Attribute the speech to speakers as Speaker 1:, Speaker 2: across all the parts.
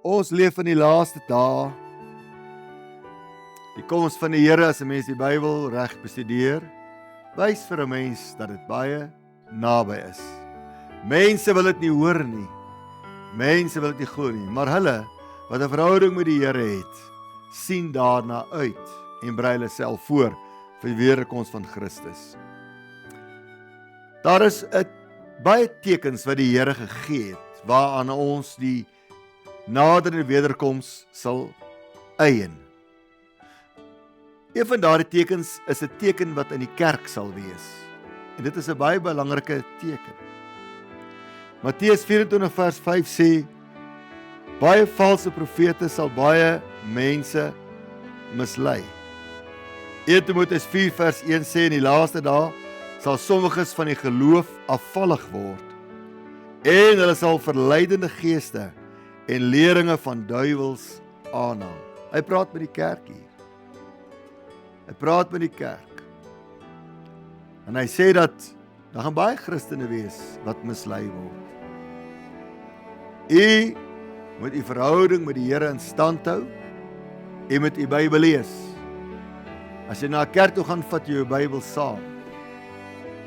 Speaker 1: Ons leef in die laaste dae. Die koms van die Here, as 'n mens die Bybel reg bestudeer, wys vir 'n mens dat dit baie naby is. Mense wil dit nie hoor nie. Mense wil dit nie glo nie, maar hulle wat 'n verhouding met die Here het, sien daarna uit en berei hulle self voor vir die wederkoms van Christus. Daar is baie tekens wat die Here gegee het, waaraan ons die naderende wederkoms sal eien. Een van daardie tekens is 'n teken wat in die kerk sal wees. En dit is 'n baie belangrike teken. Matteus 24 vers 5 sê, baie valse profete sal baie mense mislei. 1 Timoteus 4 vers 1 sê, in die laaste dae sal sommiges van die geloof afvallig word, en hulle sal verleidende geeste en leringe van duiwels aanhang. Hy praat met die kerk hier. Hy praat met die kerk. En hy sê dat daar gaan baie Christene wees wat mislei word. U moet u verhouding met die Here in stand hou. U moet u Bybel lees. As jy na 'n kerk toe gaan, vat jy jou Bybel saam.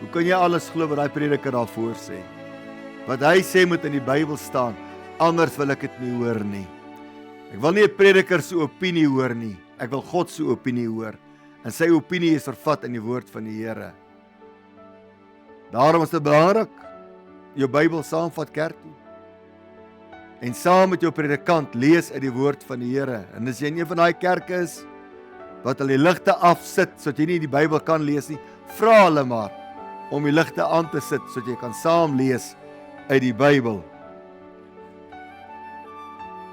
Speaker 1: Hoe kan jy alles glo wat daai prediker daarvoor sê? Wat hy sê moet in die Bybel staan, anders wil ek dit nie hoor nie. Ek wil nie 'n prediker se opinie hoor nie. Ek wil God se opinie hoor. En sy opinie is vervat in die woord van die Here. Daarom is dit belangrik, jou Bybel saamvat kerk toe. En saam met jou predikant lees uit die woord van die Here. En as jy in een van daai kerke is, wat hulle die ligte afsit, sodat jy nie die Bybel kan lees nie, vra hulle maar, om die ligte aan te sit, sodat jy kan saam lees uit die Bybel.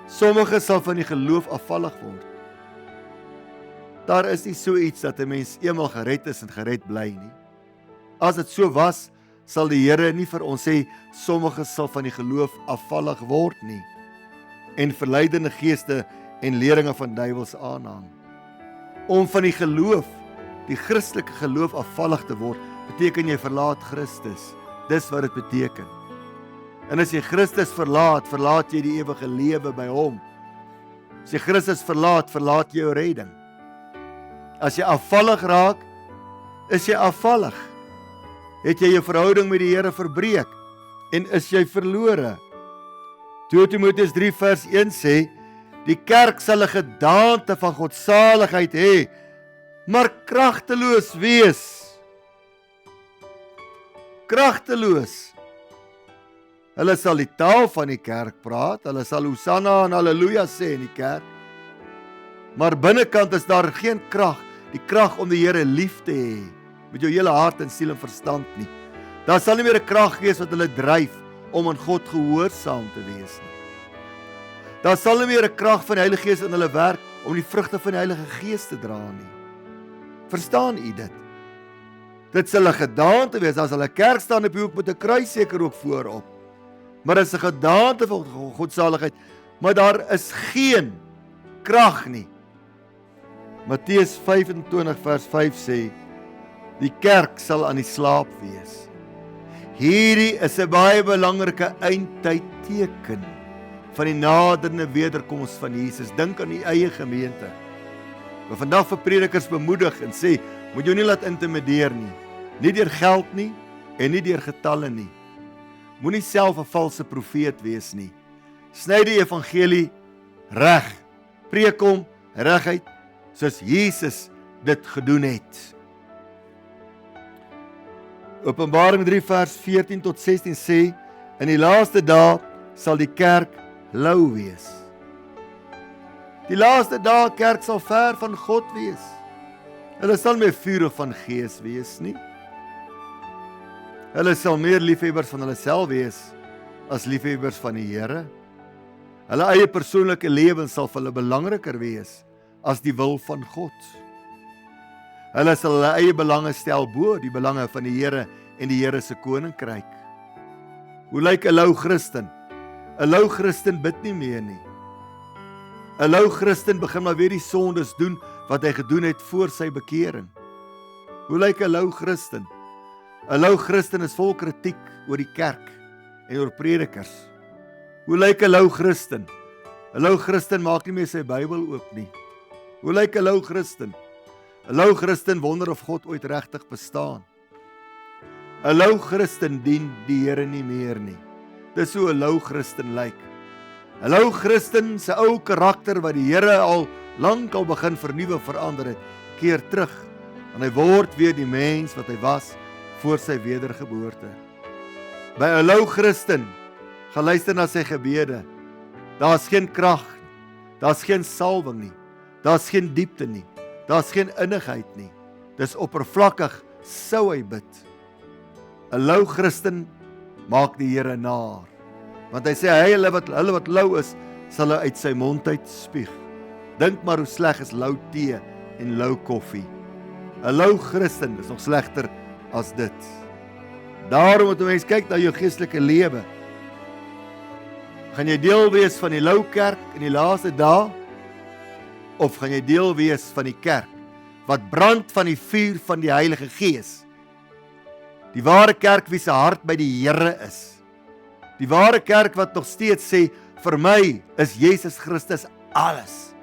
Speaker 1: Sommige sal van die geloof afvallig word. Daar is nie so iets dat 'n mens eenmal gered is en gered bly nie. As dit so was, sal die Here nie vir ons sê, sommige sal van die geloof afvallig word nie, en verleidende geeste en leringe van duiwels aanhang. Om van die geloof, die Christelike geloof afvallig te word, beteken jy verlaat Christus. Dis wat dit beteken. En as jy Christus verlaat, verlaat jy die ewige lewe by hom. As jy Christus verlaat, verlaat jy jou redding. As jy afvallig raak, is jy afvallig. Het jy jou verhouding met die Here verbreek en is jy verlore. 2 Timoteus 3 vers 1 sê, die kerk sal 'n gedaante van godsaligheid hê, maar kragteloos wees. Kragteloos. Hulle sal die taal van die kerk praat, hulle sal Hosanna en Halleluja sê in die kerk, maar binnekant is daar geen krag, die krag om die Here lief te hê, met jou hele hart en siel en verstand nie. Daar sal nie meer 'n krag wees wat hulle dryf om aan God gehoorsaam te wees nie. Daar sal nie meer 'n krag van die Heilige Gees in hulle werk om die vrugte van die Heilige Gees te dra nie. Verstaan u dit? Dit sal 'n gedaante wees, as hulle kerk staan op die hoek met 'n kruis seker ook voorop. Maar dit is 'n gedaante van godsaligheid, maar daar is geen krag nie. Matteus 25 vers 5 sê, die kerk sal aan die slaap wees. Hierdie is 'n baie belangrike eindtyd teken van die naderende wederkoms van Jesus. Dink aan die eie gemeente. Maar vandag vir predikers bemoedig en sê, moet jou nie laat intimideer nie. Nie deur geld nie en nie deur getalle nie. Moenie self 'n valse profeet wees nie. Sny die evangelie reg. Preek hom reguit soos Jesus dit gedoen het. Openbaring 3 vers 14 tot 16 sê, in die laaste dae sal die kerk lou wees. Die laaste dae kerk sal ver van God wees. Hulle sal meer vurig van gees wees nie. Hulle sal meer liefhebbers van hulle self wees as liefhebbers van die Here. Hulle eie persoonlike lewens sal vir hulle belangriker wees as die wil van God. Hulle sal hulle eie belange stel bo die belange van die Here en die Here se koninkryk. Hoe lyk 'n lou Christen? 'n Lou Christen bid nie meer nie. 'n Lou Christen begin maar weer die sondes doen wat hy gedoen het voor sy bekering. Hoe lyk 'n lou Christen? 'n Lou Christen is vol kritiek oor die kerk en oor predikers. Hoe lyk 'n lou Christen? 'n lou Christen maak nie meer sy Bybel oop nie. Hoe lyk 'n lou Christen? 'n Lou Christen wonder of God ooit regtig bestaan. 'n Lou Christen dien die Here nie meer nie. Dis hoe 'n lou Christen lyk. 'n Lou Christen se ou karakter wat die Here al lank al begin vernuwe, verander het, keer terug en hy word weer die mens wat hy was voor sy wedergeboorte. By 'n lou Christen, gaan luister na sy gebede. Daar's geen krag nie. Daar's geen salwing nie. Daar's geen diepte nie. Daar's geen innigheid nie. Dis oppervlakkig sou hy bid. 'n Lou Christen maak die Here naar. Want hy sê hulle wat lou is, sal hy uit sy mond uit spieg. Dink maar hoe sleg is lou tee en lou koffie. 'n Lou Christen is nog slegter as dit. Daarom moet 'n mens kyk na jou geestelike lewe. Gaan jy deel wees van die lou kerk in die laaste dae? Of gaan jy deel wees van die kerk wat brand van die vuur van die Heilige Gees? Die ware kerk wie se hart by die Here is. Die ware kerk wat nog steeds sê, vir my is Jesus Christus alles.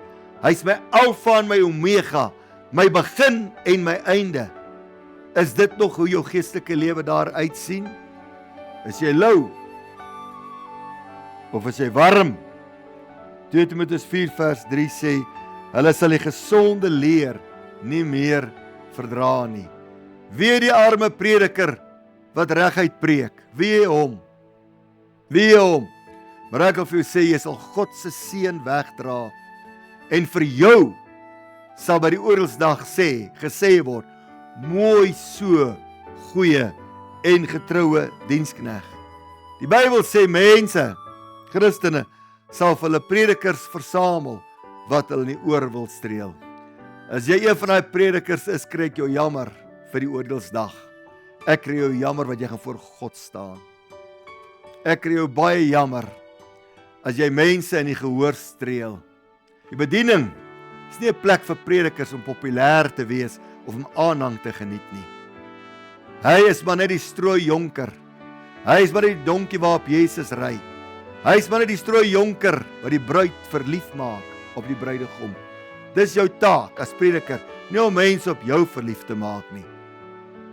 Speaker 1: Hy's my Alfa en my Omega, my begin en my einde. Is dit nog hoe jou geestelike lewe daar uitsien? Is jy lou? Of is jy warm? 2 Timoteus 4 vers 3 sê, hulle sal die gesonde leer nie meer verdra nie. Wie die arme prediker wat reguit preek? Wie hom? Wie hom? Maar ek wil vir jou sê, jy sal God se seën wegdra. En vir jou sal by die oordeelsdag gesê word, mooi so, goeie en getroue dienskneg. Die Bybel sê mense, Christene, sal vir hulle predikers versamel wat hulle in die oor wil streel. As jy een van die predikers is, kry ek jou jammer vir die oordeelsdag. Ek kry jou jammer wat jy gaan voor God staan. Ek kry jou baie jammer as jy mense in die gehoor streel. Die bediening is nie 'n plek vir predikers om populêr te wees of om aanhang te geniet nie. Hy is maar net die strooijonker. Hy is maar net die donkie waarop Jesus ry. Hy is maar net die strooijonker wat die bruid verlief maak op die bruidegom. Dis jou taak as prediker, nie om mense op jou verlief te maak nie,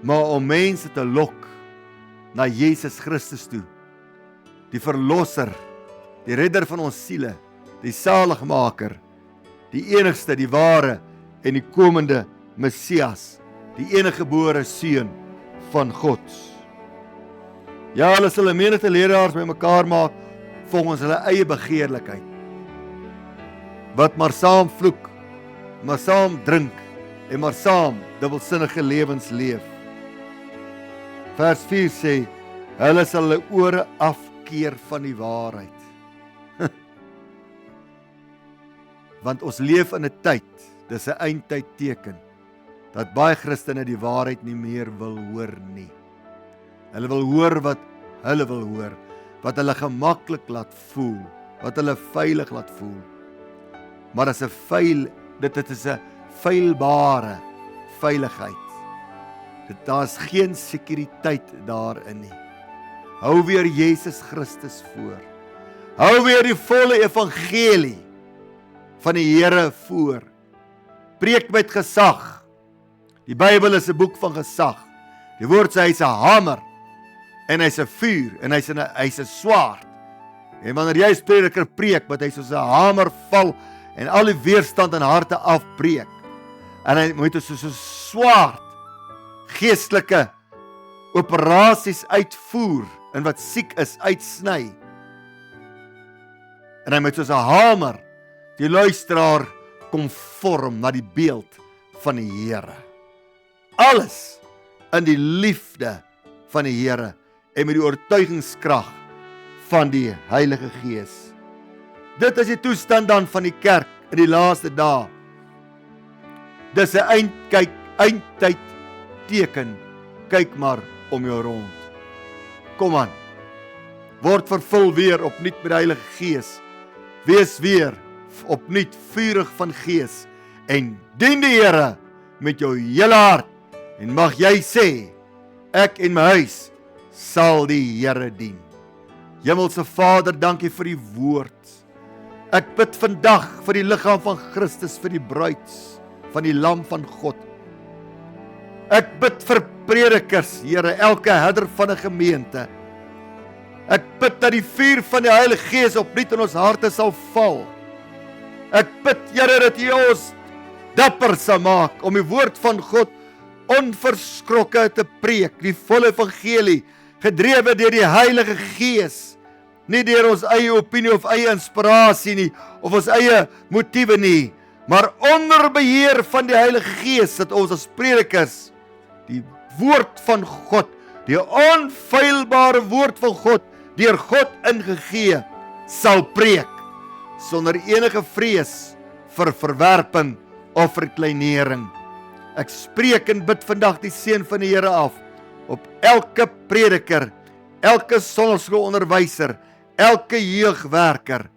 Speaker 1: maar om mense te lok na Jesus Christus toe. Die verlosser, die redder van ons siele, die saligmaker, die enigste, die ware en die komende Messias, die enige gebore seun van God. Ja, hulle sal 'n menigte leraars bymekaar maak volgens hulle eie begeerlikheid, wat maar saam vloek, maar saam drink en maar saam dubbelsinnige lewens leef. Vers 4 sê, hulle sal hulle ore afkeer van die waarheid. Want ons leef in 'n tyd, dis 'n eindtyd teken, dat baie Christene die waarheid nie meer wil hoor nie. Hulle wil hoor wat hulle wil hoor, wat hulle gemaklik laat voel, wat hulle veilig laat voel. Maar dit is 'n feilbare veiligheid. Daar is geen sekuriteit daarin nie. Hou weer Jesus Christus voor. Hou weer die volle evangelie van die Here voor. Preek met gesag. Die Bybel is 'n boek van gesag. Die woord sê hy's 'n hamer en hy's 'n vuur en hy's 'n swaard. En wanneer jy as prediker preek, moet hy soos 'n hamer val en al die weerstand in harte afbreek. En hy moet soos 'n swaard geestelike operasies uitvoer en wat siek is uitsny. En hy moet soos 'n hamer die luisteraar konform na die beeld van die Here. Alles in die liefde van die Here en met die oortuigingskrag van die Heilige Gees. Dit is die toestand dan van die kerk in die laaste dae. Dis 'n eindtyd teken. Kyk maar om jou rond. Kom aan. Word vervul weer opnuut met die Heilige Gees. Wees weer opnuut vurig van gees en dien die Here met jou hele hart. En mag jy sê, ek en my huis sal die Here dien. Hemelse Vader, dankie vir die woord. Ek bid vandag vir die liggaam van Christus, vir die bruid van die lam van God. Ek bid vir predikers, Here, elke herder van 'n gemeente. Ek bid dat die vuur van die Heilige Gees opnuut in ons harte sal val. Ek bid, Here, dat U ons dapper sal maak om die woord van God onverskrokke te preek, die volle evangelie, gedrewe deur die Heilige Gees, nie deur ons eie opinie of eie inspirasie nie, of ons eie motiewe nie, maar onder beheer van die Heilige Gees, dat ons as predikers die woord van God, die onfeilbare woord van God, deur God ingegee, sal preek, sonder enige vrees vir verwerping of verkleinering. Ek spreek en bid vandag die seën van die Here af, op elke prediker, elke sonnaskoolonderwyser, elke jeugwerker.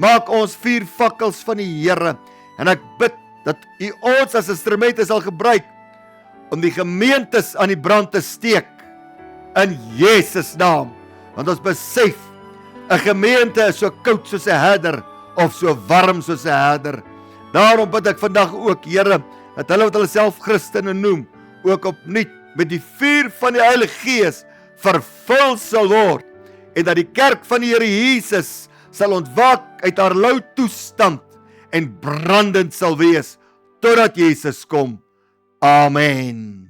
Speaker 1: Maak ons vuurvakkels van die Here, en ek bid dat U ons as instrumente sal gebruik, om die gemeentes aan die brand te steek, in Jesus naam, want ons besef, 'n gemeente is so koud soos 'n herder, of so warm soos 'n herder. Daarom bid ek vandag ook, Here, dat hulle wat hulle self Christene noem, ook opnuut met die vuur van die Heilige Gees vervul sal word, en dat die kerk van die Here Jesus sal ontwaak uit haar lou toestand en brandend sal wees, totdat Jesus kom. Amen.